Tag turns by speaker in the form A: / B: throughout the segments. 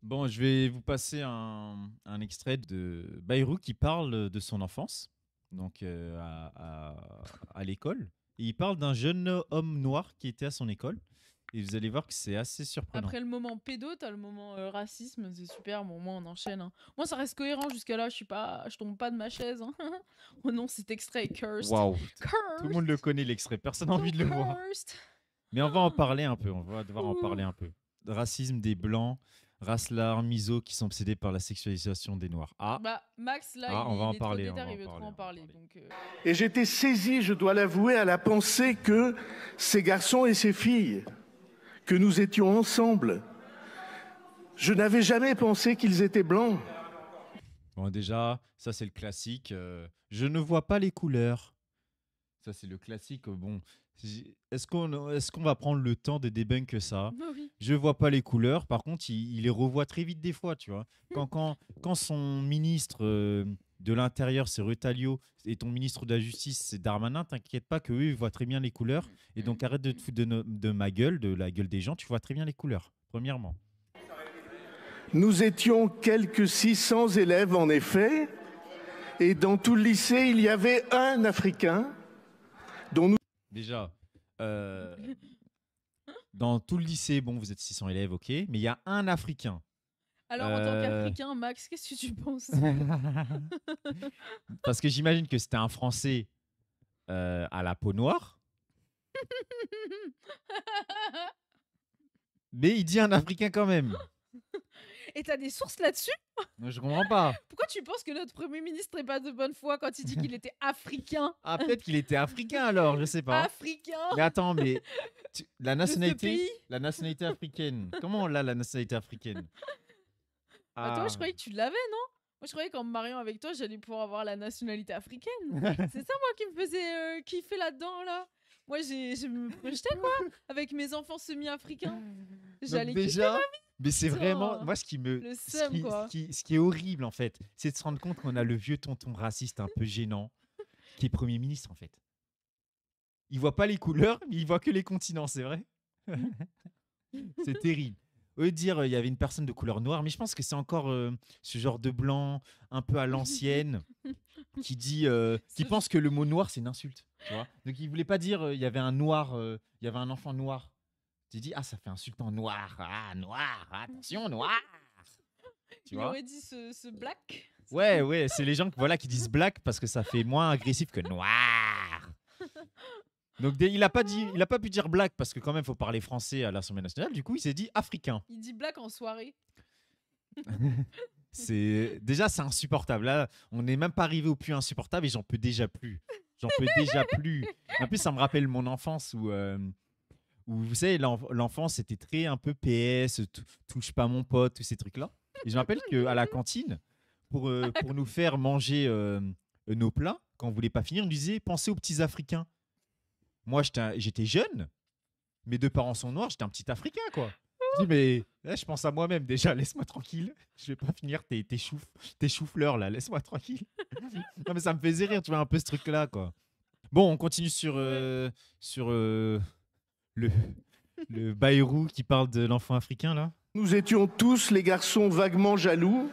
A: Bon, je vais vous passer un extrait de Bayrou qui parle de son enfance, donc à l'école. Et il parle d'un jeune homme noir qui était à son école. Et vous allez voir que c'est assez surprenant.
B: Après le moment pédo, t'as le moment racisme, c'est super. Bon, moi, on enchaîne. Hein. Moi, ça reste cohérent jusqu'à là. Je tombe pas de ma chaise. Hein. Oh non, cet extrait est cursed.
A: Waouh, tout le monde le
B: Cursed.
A: connaît l'extrait, personne n'a
B: So
A: envie de le voir.
B: cursed.
A: Mais on va en parler un peu, on va devoir en parler
B: Ouh.
A: un peu. Racisme des blancs, race l'art, miso qui sont obsédés par la sexualisation des noirs.
B: Bah, Max, là,
A: On va
B: il
A: en
B: est trop
A: parler,
B: déter, il veut trop en
A: on va en
B: parler.
A: parler.
B: Donc,
C: Et j'étais saisi, je dois l'avouer, à la pensée que ces garçons et ces filles, que nous étions ensemble, je n'avais jamais pensé qu'ils étaient blancs.
A: Bon, déjà, ça c'est le classique. Je ne vois pas les couleurs. Ça c'est le classique. Bon, est-ce qu'on va prendre le temps de débunk ça?
B: bah oui.
A: Je vois pas les couleurs. Par contre, il les revoit très vite des fois, tu vois. Quand son ministre de l'Intérieur, c'est Retailleau, et ton ministre de la Justice, c'est Darmanin, t'inquiète pas que eux, ils voient très bien les couleurs. Et donc, arrête de te foutre de ma gueule, de la gueule des gens. Tu vois très bien les couleurs, premièrement.
C: Nous étions quelques 600 élèves, en effet, et dans tout le lycée, il y avait un Africain dont nous...
A: Déjà, dans tout le lycée, bon, vous êtes 600 élèves, ok, mais il y a un Africain.
B: Alors, en tant qu'Africain, Max, qu'est-ce que tu penses?
A: Parce que j'imagine que c'était un Français à la peau noire, mais il dit un Africain quand même.
B: Et t'as des sources là-dessus?
A: Je comprends pas.
B: Pourquoi tu penses que notre Premier ministre n'est pas de bonne foi quand il dit qu'il était africain?
A: Ah, peut-être qu'il était africain alors, je sais pas.
B: Africain
A: Mais attends, mais
B: de ce pays?
A: la nationalité africaine, comment on l'a la nationalité africaine?
B: Bah toi,
A: Ah,
B: je croyais que tu l'avais, non? Moi, je croyais qu'en me mariant avec toi, j'allais pouvoir avoir la nationalité africaine. C'est ça, moi, qui me faisait kiffer là-dedans, là. Moi, je me projetais, quoi, avec mes enfants semi-africains.
A: donc
B: J'allais kiffer
A: déjà, mais c'est vraiment
B: Putain,
A: moi ce qui me
B: le seum, quoi.
A: ce qui est horrible en fait, c'est de se rendre compte qu'on a le vieux tonton raciste un peu gênant qui est Premier ministre en fait. Il voit pas les couleurs, mais il voit que les continents, c'est vrai. C'est terrible. Au lieu de dire il y avait une personne de couleur noire, mais je pense que c'est encore ce genre de blanc un peu à l'ancienne qui dit qui
B: Ce-
A: pense que le mot noir c'est une insulte, tu vois. Donc il voulait pas dire il y avait un noir, il y avait un enfant noir. Tu dis ah ça fait insultant noir, ah noir, attention noir, tu
B: Il
A: vois.
B: aurait dit ce black.
A: Ouais ouais, c'est les gens voilà qui disent black parce que ça fait moins agressif que noir. Donc il a pas pu dire black parce que quand même faut parler français à l'Assemblée nationale. Du coup il s'est dit africain.
B: Il dit black en soirée.
A: C'est déjà c'est insupportable. Là, on n'est même pas arrivé au plus insupportable et j'en peux déjà plus. J'en peux déjà plus. En plus, ça me rappelle mon enfance où vous savez, l'enfance c'était très un peu PS, touche pas mon pote, tous ces trucs-là. Et je me rappelle qu'à la cantine, pour nous faire manger nos plats, quand on voulait pas finir, on nous disait pensez aux petits Africains. Moi, j'étais jeune, mes deux parents sont noirs, j'étais un petit Africain, quoi. Je dis, mais là, je pense à moi-même déjà, laisse-moi tranquille. Je vais pas finir tes choux-fleurs là, laisse-moi tranquille. Non, mais ça me faisait rire, tu vois, un peu ce truc-là, quoi. Bon, on continue sur le, le Bayrou qui parle de l'enfant africain, là.
C: Nous étions tous les garçons vaguement jaloux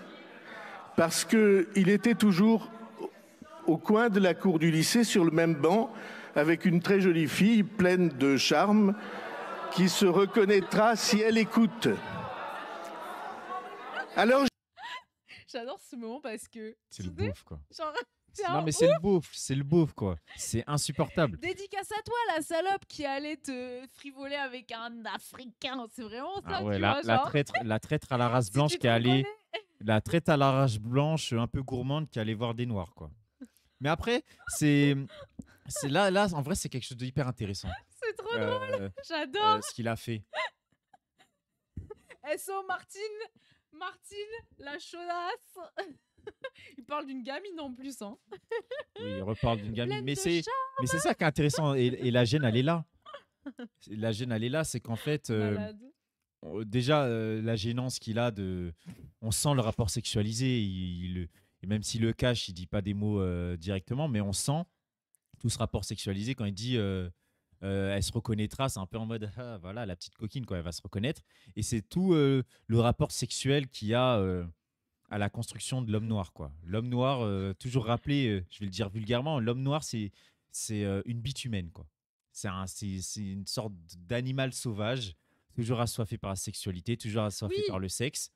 C: parce qu'il était toujours au coin de la cour du lycée sur le même banc avec une très jolie fille pleine de charme qui se reconnaîtra si elle écoute. Alors
B: J'adore ce moment parce que.
A: C'est
B: tu
A: le
B: sais,
A: beauf, quoi.
B: genre,
A: Non, mais c'est le beauf, quoi. C'est insupportable.
B: dédicace à toi, la salope qui allait te frivoler avec un Africain. C'est vraiment ça,
A: Ah ouais,
B: tu vois, genre.
A: la traître à la race
B: Si
A: blanche
B: tu
A: qui
B: te
A: est allée,
B: reconnais.
A: la traite à la race blanche un peu gourmande qui allait voir des noirs, quoi. Mais après, c'est là, en vrai, c'est quelque chose d'hyper intéressant.
B: C'est trop drôle,
A: euh,
B: j'adore.
A: ce qu'il a fait.
B: SO Martine, la chaudasse. Il parle d'une gamine en plus, hein.
A: Oui, il reparle d'une gamine.
B: Pleine
A: Mais
B: de
A: c'est ça qui est intéressant. Et la gêne, elle est là. La gêne, elle est là. C'est qu'en fait,
B: malade.
A: déjà, la gênance qu'il a on sent le rapport sexualisé. Et même s'il le cache, il dit pas des mots directement, mais on sent tout ce rapport sexualisé quand il dit Elle se reconnaîtra, c'est un peu en mode, ah, voilà, la petite coquine, quoi, elle va se reconnaître. Et c'est tout le rapport sexuel qu'il y a à la construction de l'homme noir, quoi. L'homme noir, toujours rappelé, je vais le dire vulgairement, l'homme noir, c'est une bite humaine, quoi. C'est une sorte d'animal sauvage, toujours assoiffé par la sexualité, toujours assoiffé par
B: Oui,
A: le sexe.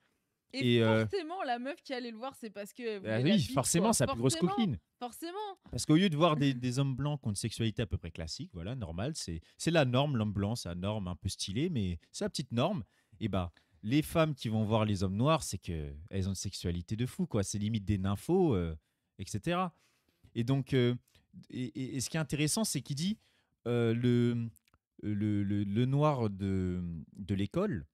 B: et
A: Et
B: forcément, la meuf qui allait le voir, c'est parce qu'elle
A: bah
B: voulait la
A: oui,
B: bite,
A: forcément,
B: quoi.
A: c'est la plus grosse
B: Forcément,
A: coquine.
B: forcément.
A: Parce qu'au lieu de voir des hommes blancs qui ont une sexualité à peu près classique, voilà, normale, c'est la norme, l'homme blanc, c'est la norme un peu stylée, mais c'est la petite norme. Et bah, les femmes qui vont voir les hommes noirs, c'est qu'elles ont une sexualité de fou, quoi. C'est limite des nymphos, etc. Et donc, et ce qui est intéressant, c'est qu'il dit le noir de l'école,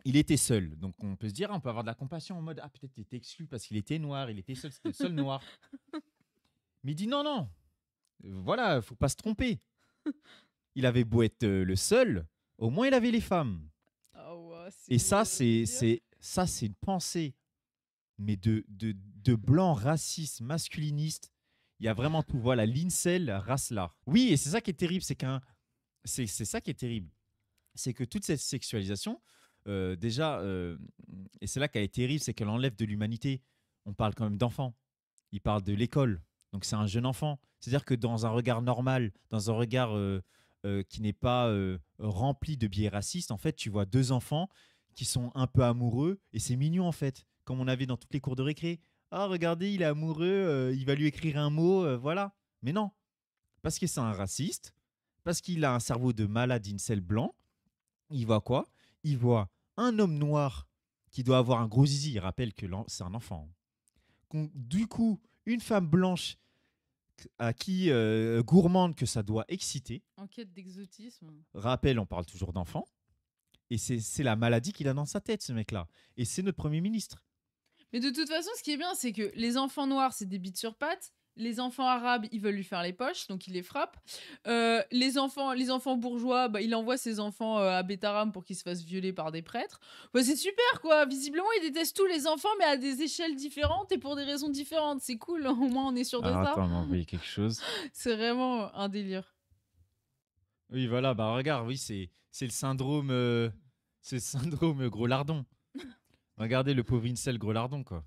A: il était seul. Donc, on peut se dire, on peut avoir de la compassion en mode, ah, peut-être il était exclu parce qu'il était noir, il était seul, c'était le seul noir. Mais il dit non, non, voilà, faut pas se tromper. Il avait beau être le seul, au moins il avait les femmes.
B: Ah ouais,
A: Et ça,
B: c'est
A: c'est une pensée, mais de blanc raciste, masculiniste. Il y a vraiment tout. Voilà, l'incel race là. Oui, et c'est ça qui est terrible, c'est ça qui est terrible, c'est que toute cette sexualisation, déjà, et c'est là qu'elle est terrible, c'est qu'elle enlève de l'humanité. On parle quand même d'enfants. Il parle de l'école. Donc c'est un jeune enfant. C'est-à-dire que dans un regard normal, dans un regard qui n'est pas rempli de biais racistes, en fait, tu vois deux enfants qui sont un peu amoureux et c'est mignon en fait, comme on avait dans toutes les cours de récré. Ah, regardez, il est amoureux, il va lui écrire un mot, voilà. Mais non, parce que c'est un raciste, parce qu'il a un cerveau de malade incel blanc. Il voit quoi? Il voit un homme noir qui doit avoir un gros zizi. Il rappelle que c'est un enfant. Du coup, une femme blanche à qui gourmande que ça doit exciter.
B: en quête d'exotisme.
A: Rappel, on parle toujours d'enfant. Et c'est la maladie qu'il a dans sa tête, ce mec-là. Et c'est notre Premier ministre.
B: Mais de toute façon, ce qui est bien, c'est que les enfants noirs, c'est des bites sur pattes. Les enfants arabes, ils veulent lui faire les poches, donc il les frappe. Les enfants bourgeois, bah, il envoie ses enfants à Betaram pour qu'ils se fassent violer par des prêtres. Bah, c'est super, quoi. Visiblement, il déteste tous les enfants, mais à des échelles différentes et pour des raisons différentes. C'est cool, au moins on est sûr de
A: Alors
B: ça.
A: attends, on m'a envoyé quelque chose.
B: C'est vraiment un délire.
A: Oui, voilà, bah regarde, oui, c'est le syndrome, gros lardon. Regardez le pauvre incel gros lardon, quoi.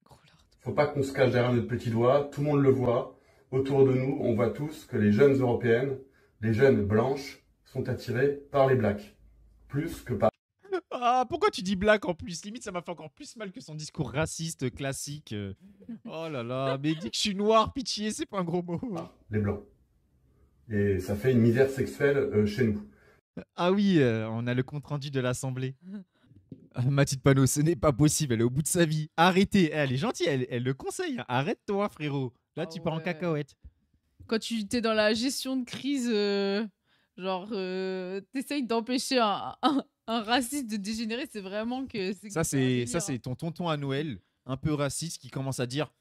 B: Gros lard.
D: Faut pas qu'on se cache derrière notre petit doigt, tout le monde le voit. Autour de nous, on voit tous que les jeunes européennes, les jeunes blanches, sont attirées par les blacks. Plus que par
A: Ah, pourquoi tu dis black en plus? Limite, ça m'a fait encore plus mal que son discours raciste classique. Oh là là, mais dis que je suis noir, pitié, c'est pas un gros mot.
D: les blancs. Et ça fait une misère sexuelle chez nous.
A: Ah oui, on a le compte-rendu de l'Assemblée. Mathilde Panot, ce n'est pas possible, elle est au bout de sa vie. Arrêtez, elle est gentille, elle le conseille. Hein. Arrête-toi, frérot. Là,
B: Ah
A: tu pars en
B: ouais.
A: cacahuète.
B: Quand tu t'es dans la gestion de crise, genre, t'essayes d'empêcher un raciste de dégénérer, c'est vraiment que c'est
A: Ça,
B: un
A: c'est
B: délire, hein.
A: ton tonton à Noël, un peu raciste, qui commence à dire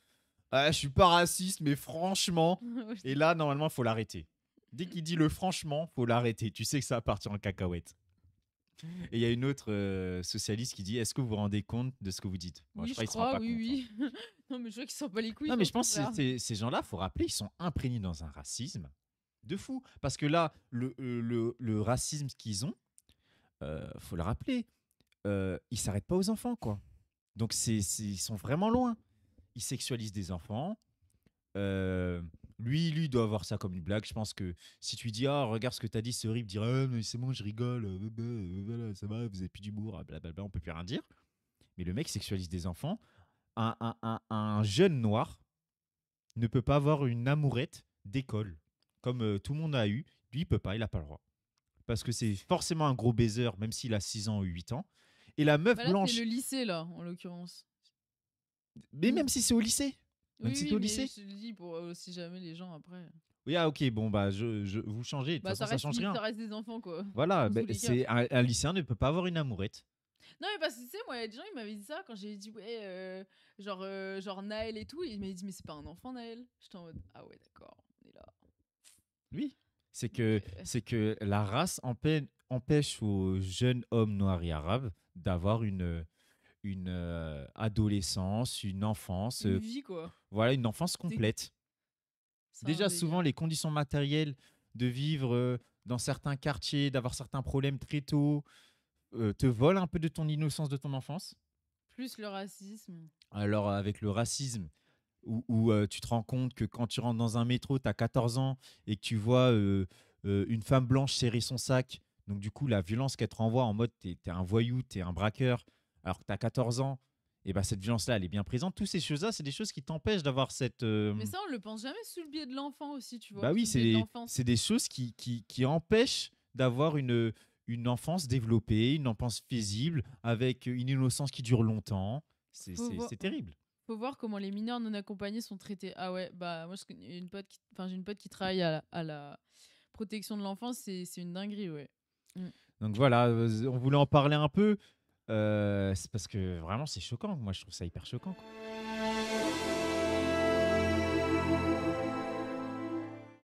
A: ah, je suis pas raciste, mais franchement. Et là, normalement, faut l'arrêter. Dès qu'il dit le franchement, faut l'arrêter. Tu sais que ça va partir en cacahuète. Et il y a une autre socialiste qui dit est-ce que vous vous rendez compte de ce que vous dites? Bon,
B: Oui, je
A: crois qu'il se rend
B: crois,
A: pas
B: oui,
A: compte, hein.
B: oui. Non, mais je vois qu'ils s'en bat les couilles.
A: Non, mais
B: sur
A: je pense
B: ce truc-là.
A: que ces gens-là, faut rappeler, ils sont imprégnés dans un racisme de fou. Parce que là, le racisme qu'ils ont, faut le rappeler, ils s'arrêtent pas aux enfants, quoi. Donc, ils sont vraiment loin. Ils sexualisent des enfants. Lui doit avoir ça comme une blague. Je pense que si tu lui dis ah regarde ce que t'as dit c'est horrible, il dira ah, mais c'est bon je rigole, voilà, ça va, vous avez plus d'humour, blablabla, on peut plus rien dire. Mais le mec sexualise des enfants. Un jeune noir ne peut pas avoir une amourette d'école comme tout le monde a eu. Lui il peut pas, il a pas le droit parce que c'est forcément un gros baiser même s'il a 6 ans ou 8 ans. Et la meuf
B: Bah là,
A: blanche,
B: c'est le lycée, là, en l'occurrence.
A: mais même si c'est au lycée, même
B: Oui,
A: si
B: oui,
A: c'est au
B: mais
A: lycée.
B: je te le dis pour si jamais les gens après.
A: Oui, ah ok, bon, bah, vous changez, de toute
B: Bah,
A: façon, ça change rien.
B: ça reste des enfants, quoi.
A: Voilà,
B: Dans
A: bah,
B: tous les cas.
A: c'est un lycéen ne peut pas avoir une amourette.
B: Non, mais parce que tu sais, moi, il y a des gens, ils m'avaient dit ça quand j'ai dit, ouais, genre Naël et tout. Et ils m'avaient dit, mais c'est pas un enfant, Naël. J'étais en mode, ah ouais, d'accord, on est là.
A: Oui,
B: Euh,
A: c'est que la race empêche aux jeunes hommes noirs et arabes d'avoir une adolescence, une enfance,
B: Une vie, quoi.
A: voilà, une enfance complète.
B: C'est un
A: Déjà,
B: délire.
A: souvent, les conditions matérielles de vivre dans certains quartiers, d'avoir certains problèmes très tôt, te vole un peu de ton innocence de ton enfance.
B: Plus le racisme.
A: Alors, avec le racisme, où tu te rends compte que quand tu rentres dans un métro, tu as 14 ans et que tu vois une femme blanche serrer son sac, donc du coup, la violence qu'elle te renvoie en mode t'es un voyou, t'es un braqueur, alors que tu as 14 ans, et ben cette violence-là, elle est bien présente. Toutes ces choses-là, c'est des choses qui t'empêchent d'avoir cette.
B: Mais ça, on le pense jamais sous le biais de l'enfant aussi, tu vois.
A: Bah oui,
B: sous le biais de l'enfance.
A: c'est des choses qui empêchent d'avoir une enfance développée, une enfance paisible, avec une innocence qui dure longtemps. C'est terrible.
B: Faut voir comment les mineurs non accompagnés sont traités. Ah ouais, bah moi j'ai une pote qui travaille à la protection de l'enfance, c'est une dinguerie, ouais.
A: Donc voilà, on voulait en parler un peu. C'est parce que vraiment c'est choquant. Moi je trouve ça hyper choquant, quoi.